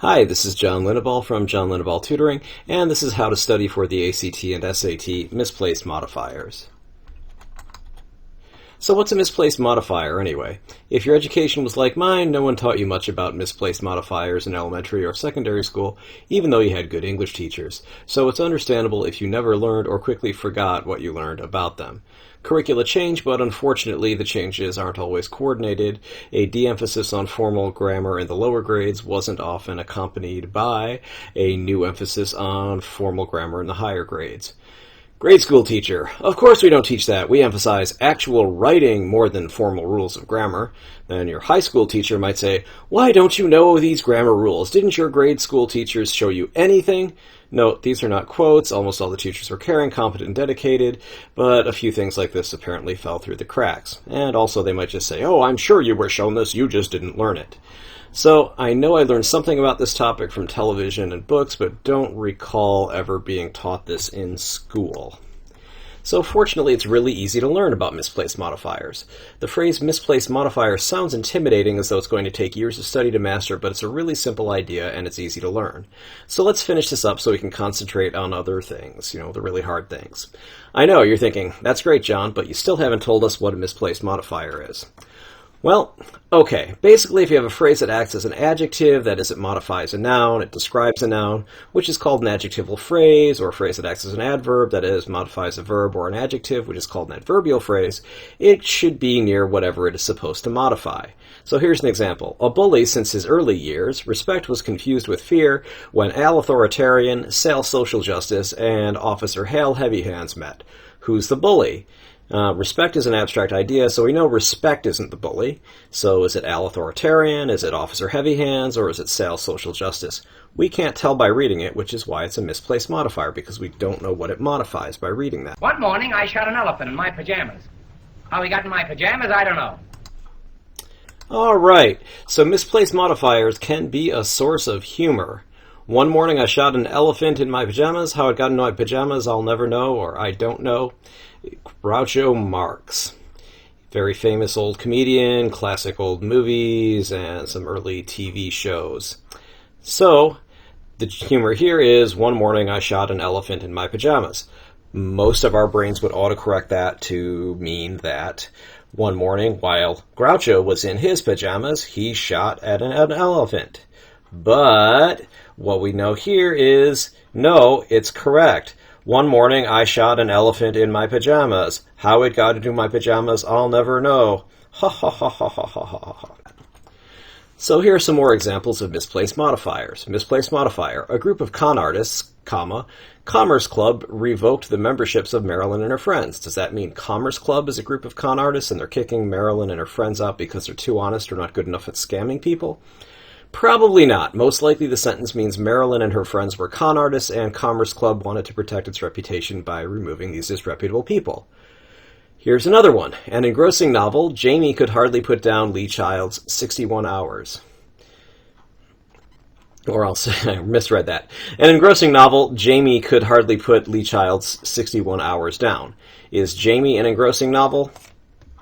Hi, this is John Linneball from John Linneball Tutoring, and this is how to study for the ACT and SAT misplaced modifiers. So what's a misplaced modifier anyway? If your education was like mine, no one taught you much about misplaced modifiers in elementary or secondary school, even though you had good English teachers. So it's understandable if you never learned or quickly forgot what you learned about them. Curricula change, but unfortunately the changes aren't always coordinated. A de-emphasis on formal grammar in the lower grades wasn't often accompanied by a new emphasis on formal grammar in the higher grades. Grade school teacher. Of course we don't teach that. We emphasize actual writing more than formal rules of grammar. Then your high school teacher might say, why don't you know these grammar rules? Didn't your grade school teachers show you anything? Note, these are not quotes. Almost all the teachers were caring, competent, and dedicated, but a few things like this apparently fell through the cracks. And also they might just say, oh, I'm sure you were shown this, you just didn't learn it. So I know I learned something about this topic from television and books, but don't recall ever being taught this in school. So fortunately, it's really easy to learn about misplaced modifiers. The phrase misplaced modifier sounds intimidating, as though it's going to take years of study to master, but it's a really simple idea and it's easy to learn. So let's finish this up so we can concentrate on other things, the really hard things. I know, you're thinking, that's great, John, but you still haven't told us what a misplaced modifier is. Well, okay, basically if you have a phrase that acts as an adjective, that is, it modifies a noun, it describes a noun, which is called an adjectival phrase, or a phrase that acts as an adverb, that is, modifies a verb or an adjective, which is called an adverbial phrase, it should be near whatever it is supposed to modify. So here's an example. A bully since his early years, respect was confused with fear when Al Authoritarian, Sal Social Justice, and Officer Hal Heavy Hands met. Who's the bully? Respect is an abstract idea, so we know respect isn't the bully. So is it Al Authoritarian, is it Officer Heavy Hands, or is it Sal Social Justice? We can't tell by reading it, which is why it's a misplaced modifier, because we don't know what it modifies by reading that. One morning I shot an elephant in my pajamas. How he got in my pajamas, I don't know. Alright, so misplaced modifiers can be a source of humor. One morning I shot an elephant in my pajamas. How it got into my pajamas, I'll never know, or I don't know. Groucho Marx. Very famous old comedian, classic old movies, and some early TV shows. So, the humor here is, one morning I shot an elephant in my pajamas. Most of our brains would autocorrect that to mean that one morning, while Groucho was in his pajamas, he shot at an elephant. But what we know here is, no, it's correct. One morning I shot an elephant in my pajamas. How it got into my pajamas, I'll never know. Ha ha ha ha ha ha ha ha. So here are some more examples of misplaced modifiers. Misplaced modifier. A group of con artists, Commerce Club revoked the memberships of Marilyn and her friends. Does that mean Commerce Club is a group of con artists and they're kicking Marilyn and her friends out because they're too honest or not good enough at scamming people? Probably not. Most likely the sentence means Marilyn and her friends were con artists and Commerce Club wanted to protect its reputation by removing these disreputable people. Here's another one. An engrossing novel, Jamie could hardly put down Lee Child's 61 Hours. Or I'll say, I misread that. An engrossing novel, Jamie could hardly put Lee Child's 61 Hours down. Is Jamie an engrossing novel?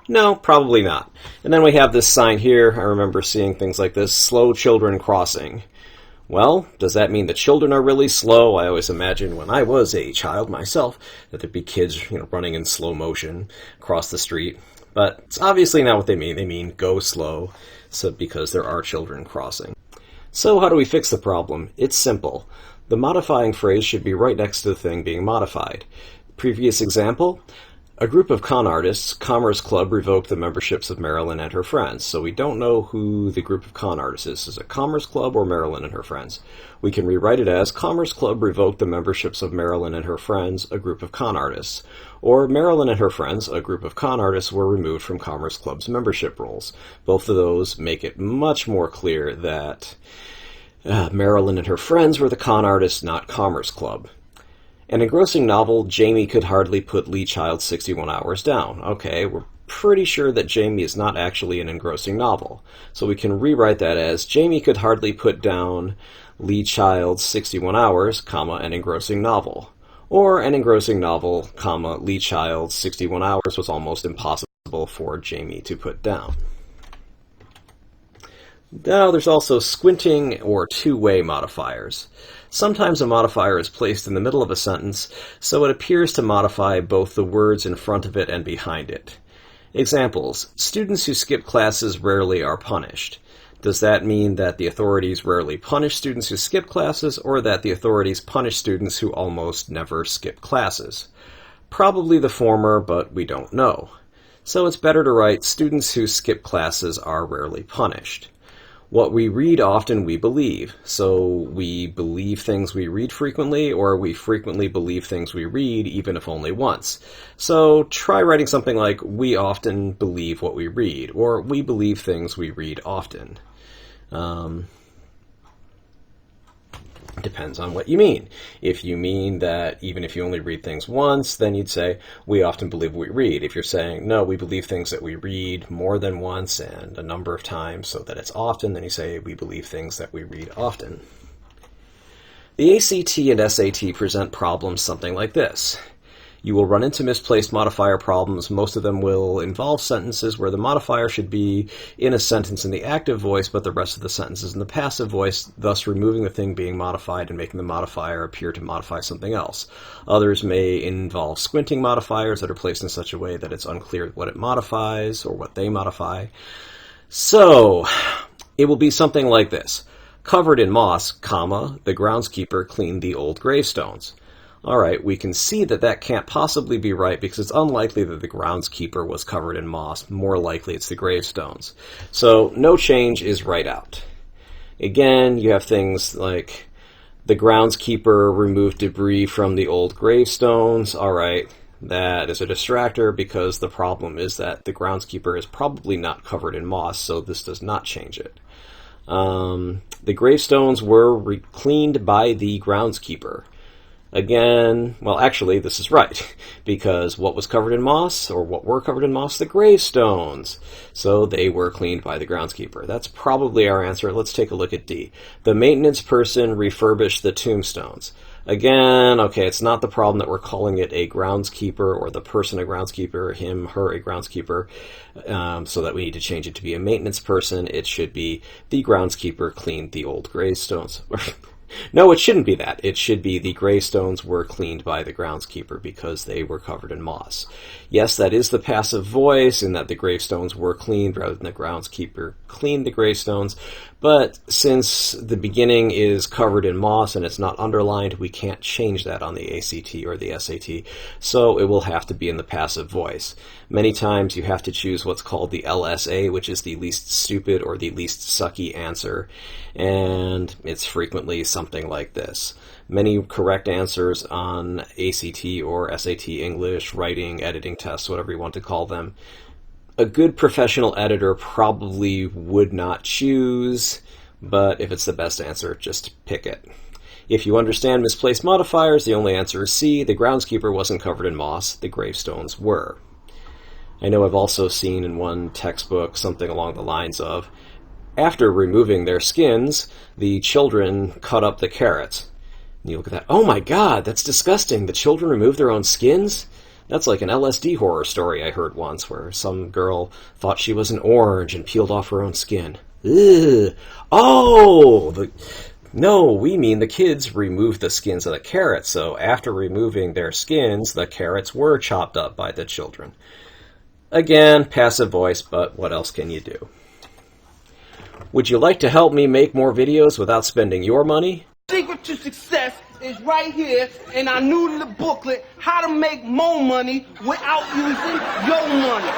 No, probably not. And then we have this sign here. I remember seeing things like this, slow children crossing. Well, does that mean the children are really slow? I always imagined when I was a child myself that there'd be kids, running in slow motion across the street. But it's obviously not what they mean. They mean go slow, so because there are children crossing. So how do we fix the problem? It's simple. The modifying phrase should be right next to the thing being modified. Previous example. A group of con artists, Commerce Club, revoked the memberships of Marilyn and her friends. So we don't know who the group of con artists is. Is it Commerce Club or Marilyn and her friends? We can rewrite it as Commerce Club revoked the memberships of Marilyn and her friends, a group of con artists. Or Marilyn and her friends, a group of con artists, were removed from Commerce Club's membership rolls. Both of those make it much more clear that Marilyn and her friends were the con artists, not Commerce Club. An engrossing novel, Jamie could hardly put Lee Child's 61 Hours down. Okay, we're pretty sure that Jamie is not actually an engrossing novel. So we can rewrite that as Jamie could hardly put down Lee Child's 61 Hours, an engrossing novel. Or an engrossing novel, Lee Child's 61 Hours was almost impossible for Jamie to put down. Now, there's also squinting or two-way modifiers. Sometimes a modifier is placed in the middle of a sentence, so it appears to modify both the words in front of it and behind it. Examples: students who skip classes rarely are punished. Does that mean that the authorities rarely punish students who skip classes, or that the authorities punish students who almost never skip classes? Probably the former, but we don't know. So it's better to write students who skip classes are rarely punished. What we read often we believe. So we believe things we read frequently, or we frequently believe things we read, even if only once. So try writing something like, we often believe what we read, or we believe things we read often. Depends on what you mean. If you mean that even if you only read things once, then you'd say, we often believe what we read. If you're saying, no, we believe things that we read more than once and a number of times so that it's often, then you say, we believe things that we read often. The ACT and SAT present problems something like this. You will run into misplaced modifier problems. Most of them will involve sentences where the modifier should be in a sentence in the active voice, but the rest of the sentence is in the passive voice, thus removing the thing being modified and making the modifier appear to modify something else. Others may involve squinting modifiers that are placed in such a way that it's unclear what it modifies or what they modify. So, it will be something like this. Covered in moss, comma, the groundskeeper cleaned the old gravestones. Alright, we can see that that can't possibly be right because it's unlikely that the groundskeeper was covered in moss. More likely it's the gravestones. So no change is right out. Again, you have things like the groundskeeper removed debris from the old gravestones. Alright, that is a distractor because the problem is that the groundskeeper is probably not covered in moss, so this does not change it. The gravestones were cleaned by the groundskeeper. Again, well, actually, this is right, because what was covered in moss, or what were covered in moss? The gravestones. So they were cleaned by the groundskeeper. That's probably our answer. Let's take a look at D. The maintenance person refurbished the tombstones. Again, okay, it's not the problem that we're calling it a groundskeeper, or the person a groundskeeper, him, her a groundskeeper, so that we need to change it to be a maintenance person. It should be the groundskeeper cleaned the old gravestones. No, it shouldn't be that. It should be the gravestones were cleaned by the groundskeeper because they were covered in moss. Yes, that is the passive voice in that the gravestones were cleaned rather than the groundskeeper cleaned the gravestones. But since the beginning is covered in moss and it's not underlined, we can't change that on the ACT or the SAT, so it will have to be in the passive voice. Many times you have to choose what's called the LSA, which is the least stupid or the least sucky answer, and it's frequently something like this. Many correct answers on ACT or SAT English, writing, editing tests, whatever you want to call them, a good professional editor probably would not choose, but if it's the best answer, just pick it. If you understand misplaced modifiers, the only answer is C. The groundskeeper wasn't covered in moss, the gravestones were. I know I've also seen in one textbook something along the lines of, after removing their skins, the children cut up the carrots. And you look at that, oh my god, that's disgusting, the children remove their own skins? That's like an LSD horror story I heard once, where some girl thought she was an orange and peeled off her own skin. Ugh. Oh! No, we mean the kids removed the skins of the carrots, so after removing their skins, the carrots were chopped up by the children. Again, passive voice, but what else can you do? Would you like to help me make more videos without spending your money? Secret to success is right here in our new little booklet, How to Make More Money Without Using Your Money.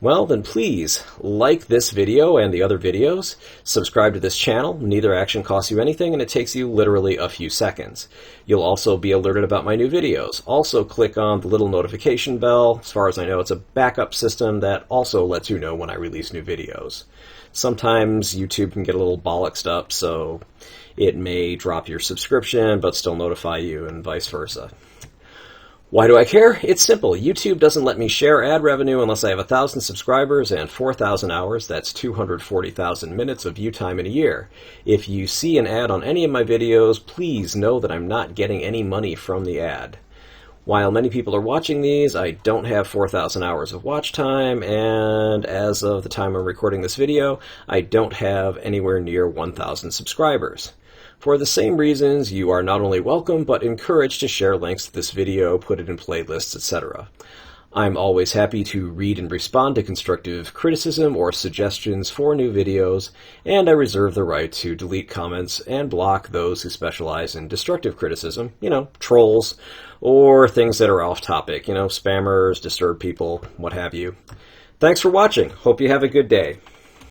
Well, then please like this video and the other videos. Subscribe to this channel. Neither action costs you anything, and it takes you literally a few seconds. You'll also be alerted about my new videos. Also click on the little notification bell. As far as I know, it's a backup system that also lets you know when I release new videos. Sometimes YouTube can get a little bollocksed up, so it may drop your subscription but still notify you, and vice versa. Why do I care? It's simple. YouTube doesn't let me share ad revenue unless I have 1,000 subscribers and 4,000 hours. That's 240,000 minutes of view time in a year. If you see an ad on any of my videos, please know that I'm not getting any money from the ad. While many people are watching these, I don't have 4,000 hours of watch time, and as of the time I'm recording this video, I don't have anywhere near 1,000 subscribers. For the same reasons, you are not only welcome, but encouraged to share links to this video, put it in playlists, etc. I'm always happy to read and respond to constructive criticism or suggestions for new videos, and I reserve the right to delete comments and block those who specialize in destructive criticism, trolls, or things that are off topic, spammers, disturbed people, what have you. Thanks for watching. Hope you have a good day.